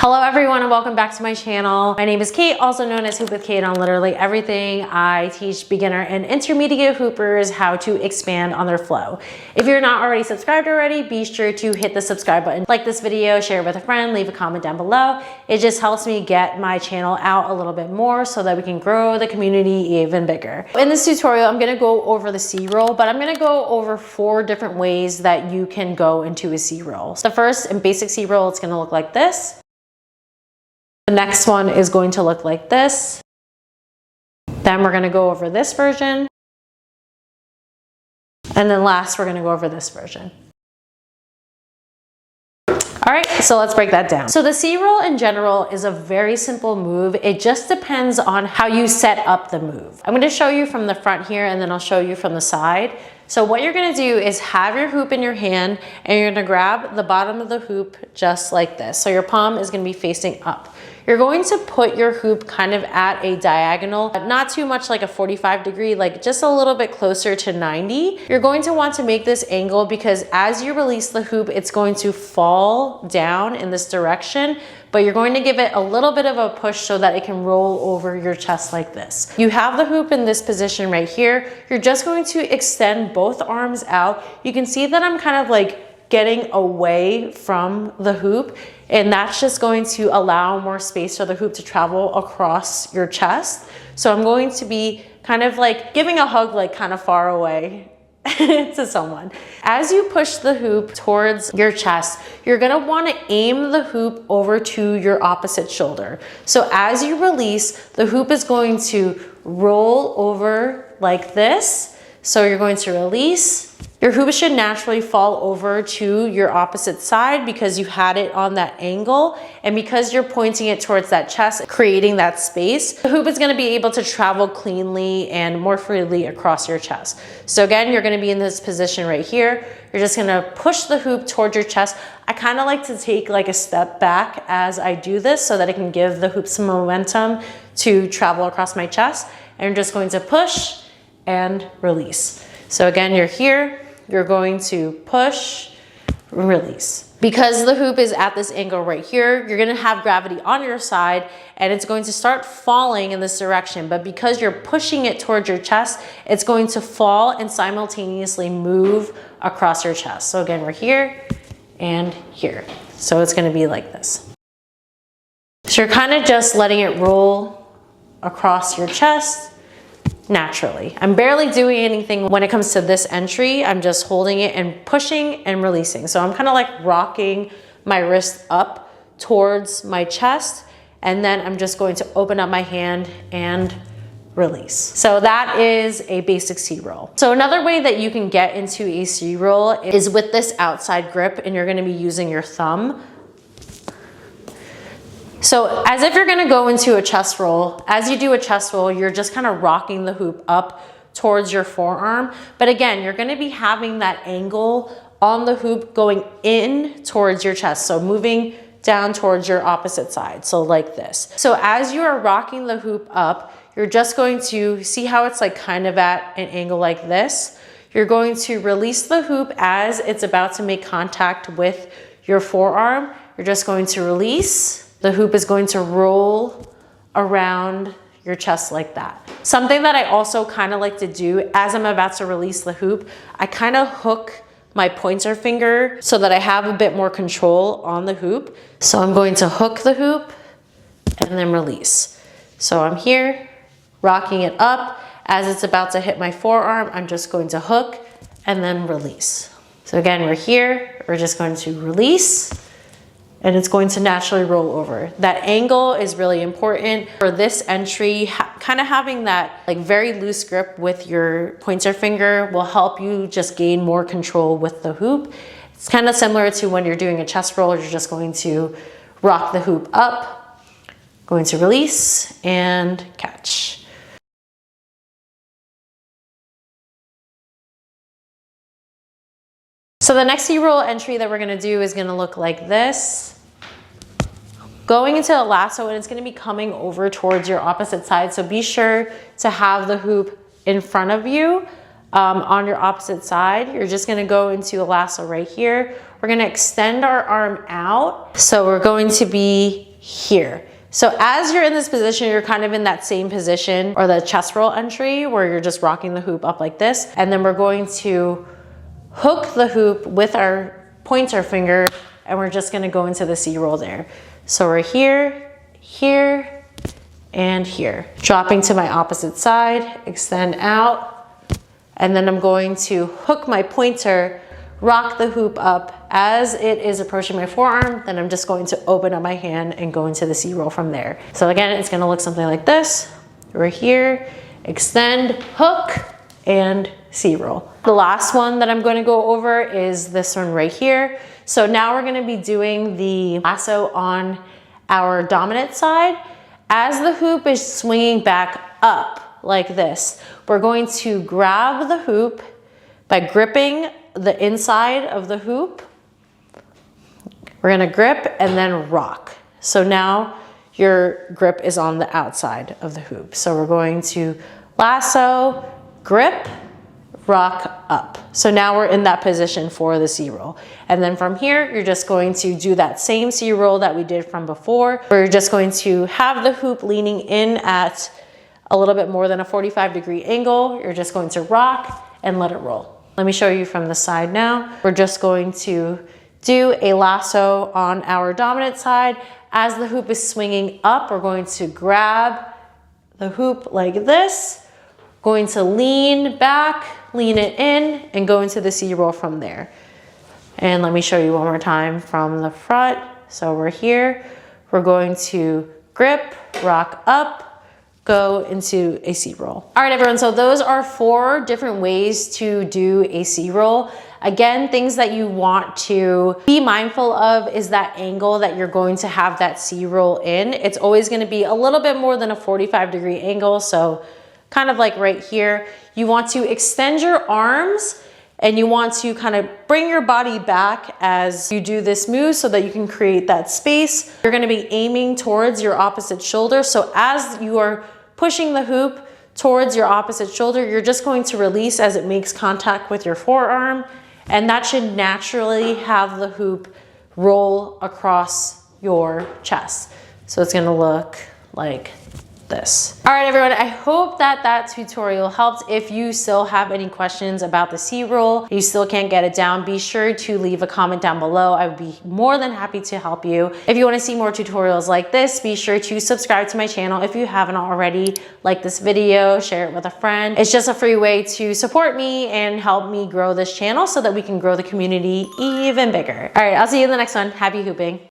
Hello everyone and welcome back to my channel. My name is Kate, also known as Hoop with Kate on literally everything. I teach beginner and intermediate hoopers how to expand on their flow. If you're not already subscribed already, be sure to hit the subscribe button. Like this video, share it with a friend, leave a comment down below. It just helps me get my channel out a little bit more so that we can grow the community even bigger. In this tutorial, I'm gonna go over the C roll, but I'm gonna go over 4 different ways that you can go into a C roll. So the first and basic C roll, it's gonna look like this. The next one is going to look like this. Then we're going to go over this version. And then last, we're going to go over this version. All right, so let's break that down. So the C roll in general is a very simple move. It just depends on how you set up the move. I'm going to show you from the front here, and then I'll show you from the side. So what you're going to do is have your hoop in your hand, and you're going to grab the bottom of the hoop just like this. So your palm is going to be facing up. You're going to put your hoop kind of at a diagonal, not too much like a 45 degree, like just a little bit closer to 90. You're going to want to make this angle because as you release the hoop, it's going to fall down in this direction, but you're going to give it a little bit of a push so that it can roll over your chest like this. You have the hoop in this position right here. You're just going to extend both arms out. You can see that I'm kind of like getting away from the hoop, and that's just going to allow more space for the hoop to travel across your chest. So I'm going to be kind of like giving a hug like kind of far away to someone. As you push the hoop towards your chest, you're gonna wanna aim the hoop over to your opposite shoulder. So as you release, the hoop is going to roll over like this. So you're going to release. Your hoop should naturally fall over to your opposite side because you had it on that angle, and because you're pointing it towards that chest, creating that space, the hoop is going to be able to travel cleanly and more freely across your chest. So again, you're going to be in this position right here. You're just going to push the hoop towards your chest. I kind of like to take like a step back as I do this so that I can give the hoop some momentum to travel across my chest. And you're just going to push and release. So again, you're here. You're going to push, release. Because the hoop is at this angle right here, you're gonna have gravity on your side and it's going to start falling in this direction. But because you're pushing it towards your chest, it's going to fall and simultaneously move across your chest. So again, we're here and here. So it's gonna be like this. So you're kind of just letting it roll across your chest naturally. I'm barely doing anything when it comes to this entry. I'm just holding it and pushing and releasing. So I'm kind of like rocking my wrist up towards my chest, and then I'm just going to open up my hand and release. So that is a basic C roll. So another way that you can get into a C roll is with this outside grip, and you're going to be using your thumb. So as if you're gonna go into a chest roll, as you do a chest roll, you're just kind of rocking the hoop up towards your forearm. But again, you're gonna be having that angle on the hoop going in towards your chest. So moving down towards your opposite side, so like this. So as you are rocking the hoop up, you're just going to see how it's like kind of at an angle like this. You're going to release the hoop as it's about to make contact with your forearm. You're just going to release. The hoop is going to roll around your chest like that. Something that I also kind of like to do as I'm about to release the hoop, I kind of hook my pointer finger so that I have a bit more control on the hoop. So I'm going to hook the hoop and then release. So I'm here rocking it up. As it's about to hit my forearm, I'm just going to hook and then release. So again, we're here, we're just going to release, and it's going to naturally roll over. That angle is really important for this entry. Kind of having that like very loose grip with your pointer finger will help you just gain more control with the hoop. It's kind of similar to when you're doing a chest roll. You're just going to rock the hoop up, going to release and catch. So the next C roll entry that we're gonna do is gonna look like this. Going into a lasso, and it's gonna be coming over towards your opposite side. So be sure to have the hoop in front of you on your opposite side. You're just gonna go into a lasso right here. We're gonna extend our arm out. So we're going to be here. So as you're in this position, you're kind of in that same position, or the chest roll entry, where you're just rocking the hoop up like this. And then we're going to hook the hoop with our pointer finger, and we're just gonna go into the C roll there. So we're here, here, and here. Dropping to my opposite side, extend out, and then I'm going to hook my pointer, rock the hoop up. As it is approaching my forearm, then I'm just going to open up my hand and go into the C roll from there. So again, it's gonna look something like this. We're here, extend, hook, and C roll. The last one that I'm going to go over is this one right here. So now we're going to be doing the lasso on our dominant side. As the hoop is swinging back up like this, we're going to grab the hoop by gripping the inside of the hoop. We're going to grip and then rock. So now your grip is on the outside of the hoop. So we're going to lasso, grip, rock up. So now we're in that position for the C roll. And then from here, you're just going to do that same C roll that we did from before. We're just going to have the hoop leaning in at a little bit more than a 45-degree angle. You're just going to rock and let it roll. Let me show you from the side now. We're just going to do a lasso on our dominant side. As the hoop is swinging up, we're going to grab the hoop like this, going to lean back, lean it in, and go into the C roll from there. And let me show you one more time from the front. So we're here, we're going to grip, rock up, go into a C roll. All right, everyone, so those are 4 different ways to do a C roll. Again, things that you want to be mindful of is that angle that you're going to have that C roll in. It's always gonna be a little bit more than a 45-degree angle, so kind of like right here. You want to extend your arms and you want to kind of bring your body back as you do this move so that you can create that space. You're gonna be aiming towards your opposite shoulder. So as you are pushing the hoop towards your opposite shoulder, you're just going to release as it makes contact with your forearm. And that should naturally have the hoop roll across your chest. So it's gonna look like this. All right, everyone, I hope that that tutorial helped. If you still have any questions about the C roll, you still can't get it down, be sure to leave a comment down below. I would be more than happy to help you. If you want to see more tutorials like this, be sure to subscribe to my channel if you haven't already. Like this video, share it with a friend. It's just a free way to support me and help me grow this channel so that we can grow the community even bigger. All right, I'll see you in the next one. Happy hooping.